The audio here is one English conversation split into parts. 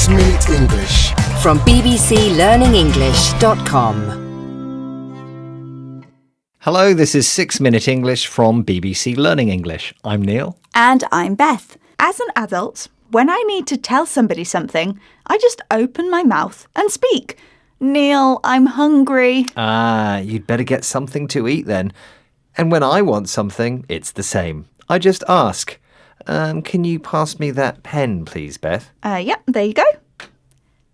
6-Minute English from bbclearningenglish.com. Hello, this is 6-Minute English from BBC Learning English. I'm Neil. And I'm Beth. As an adult, when I need to tell somebody something, I just open my mouth and speak. Neil, I'm hungry. You'd better get something to eat then. And when I want something, it's the same. I just ask. Can you pass me that pen, please, Beth? Yep, there you go.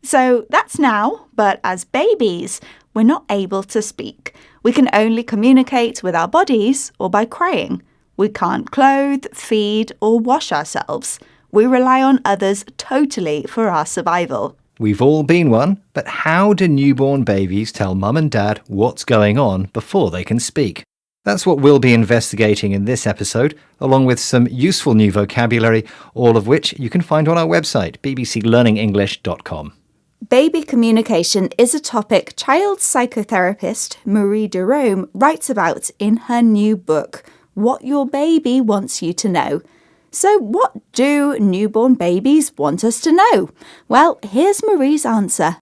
So that's now, but as babies, we're not able to speak. We can only communicate with our bodies or by crying. We can't clothe, feed, or wash ourselves. We rely on others totally for our survival. We've all been one, but how do newborn babies tell mum and dad what's going on before they can speak? That's what we'll be investigating in this episode, along with some useful new vocabulary, all of which you can find on our website, bbclearningenglish.com. Baby communication is a topic child psychotherapist Marie Derome writes about in her new book, What Your Baby Wants You to Know. So what do newborn babies want us to know? Well, here's Marie's answer.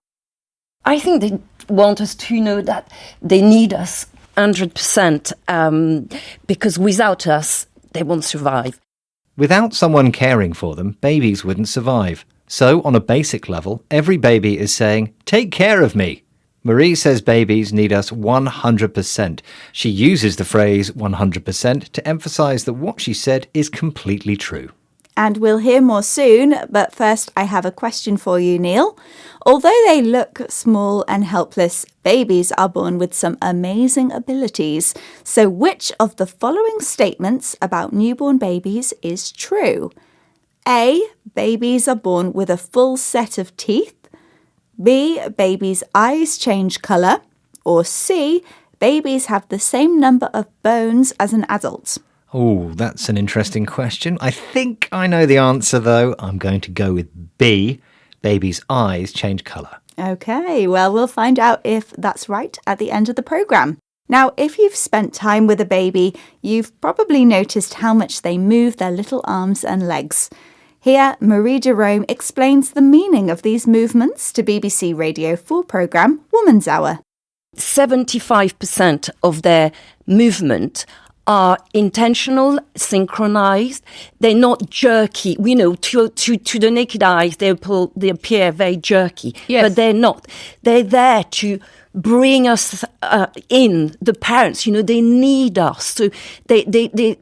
I think they want us to know that they need us 100%, because without us, they won't survive. Without someone caring for them, babies wouldn't survive. So, on a basic level, every baby is saying, "Take care of me." Marie says babies need us 100%. She uses the phrase 100% to emphasise that what she said is completely true. And we'll hear more soon, but first I have a question for you, Neil. Although they look small and helpless, babies are born with some amazing abilities. So which of the following statements about newborn babies is true? A. Babies are born with a full set of teeth. B. Babies' eyes change colour. Or C. Babies have the same number of bones as an adult. Oh, that's an interesting question. I think I know the answer, though. I'm going to go with B. Babies' eyes change colour. OK, well, we'll find out if that's right at the end of the programme. Now, if you've spent time with a baby, you've probably noticed how much they move their little arms and legs. Here, Marie Derome explains the meaning of these movements to BBC Radio 4 programme Woman's Hour. 75% of their movement are intentional, synchronized. They're not jerky. We know to the naked eyes, they appear very jerky, but they're not. They're there to bring us in, the parents. They need us. So they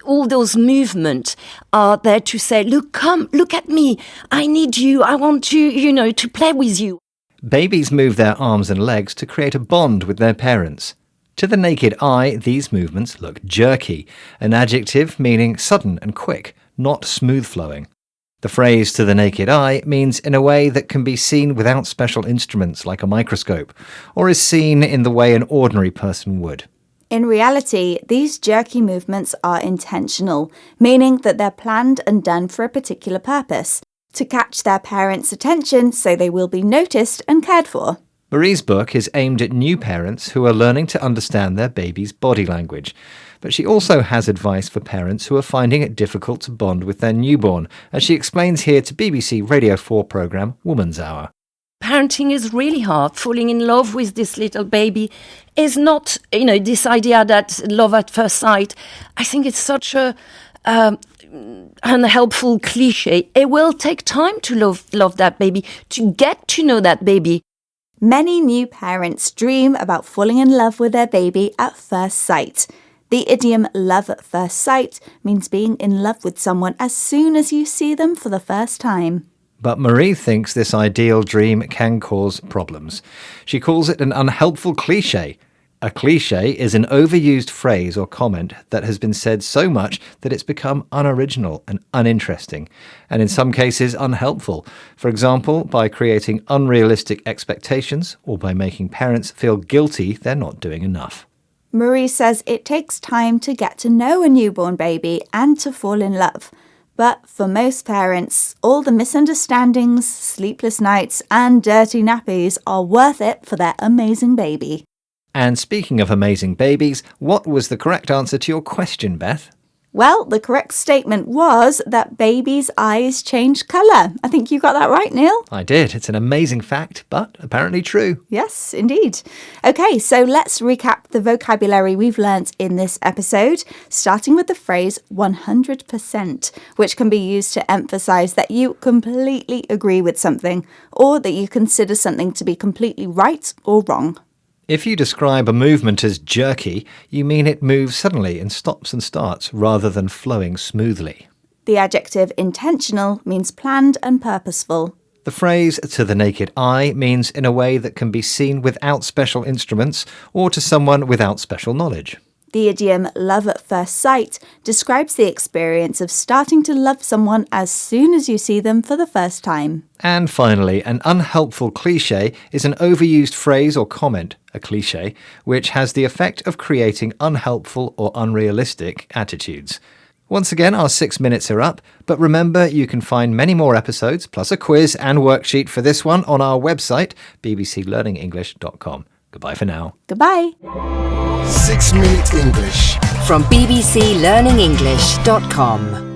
all those movements are there to say, look, come, look at me. I need you. I want to, to play with you. Babies move their arms and legs to create a bond with their parents. To the naked eye, these movements look jerky, an adjective meaning sudden and quick, not smooth-flowing. The phrase "to the naked eye" means in a way that can be seen without special instruments like a microscope, or is seen in the way an ordinary person would. In reality, these jerky movements are intentional, meaning that they're planned and done for a particular purpose, to catch their parents' attention so they will be noticed and cared for. Marie's book is aimed at new parents who are learning to understand their baby's body language. But she also has advice for parents who are finding it difficult to bond with their newborn, as she explains here to BBC Radio 4 programme Woman's Hour. Parenting is really hard. Falling in love with this little baby is not, this idea that love at first sight. I think it's such a unhelpful cliche. It will take time to love that baby, to get to know that baby. Many new parents dream about falling in love with their baby at first sight. The idiom love at first sight means being in love with someone as soon as you see them for the first time. But Marie thinks this ideal dream can cause problems. She calls it an unhelpful cliche. A cliche is an overused phrase or comment that has been said so much that it's become unoriginal and uninteresting, and in some cases unhelpful. For example, by creating unrealistic expectations or by making parents feel guilty they're not doing enough. Marie says it takes time to get to know a newborn baby and to fall in love. But for most parents, all the misunderstandings, sleepless nights and dirty nappies are worth it for their amazing baby. And speaking of amazing babies, what was the correct answer to your question, Beth? Well, the correct statement was that babies' eyes change colour. I think you got that right, Neil. I did. It's an amazing fact, but apparently true. Yes, indeed. Okay, so let's recap the vocabulary we've learnt in this episode, starting with the phrase 100%, which can be used to emphasise that you completely agree with something, or that you consider something to be completely right or wrong. If you describe a movement as jerky, you mean it moves suddenly and stops and starts rather than flowing smoothly. The adjective intentional means planned and purposeful. The phrase to the naked eye means in a way that can be seen without special instruments or to someone without special knowledge. The idiom love at first sight describes the experience of starting to love someone as soon as you see them for the first time. And finally, an unhelpful cliché is an overused phrase or comment, a cliché, which has the effect of creating unhelpful or unrealistic attitudes. Once again, our 6 minutes are up, but remember you can find many more episodes, plus a quiz and worksheet for this one on our website, bbclearningenglish.com. Goodbye for now. Goodbye. 6 Minute English from bbclearningenglish.com.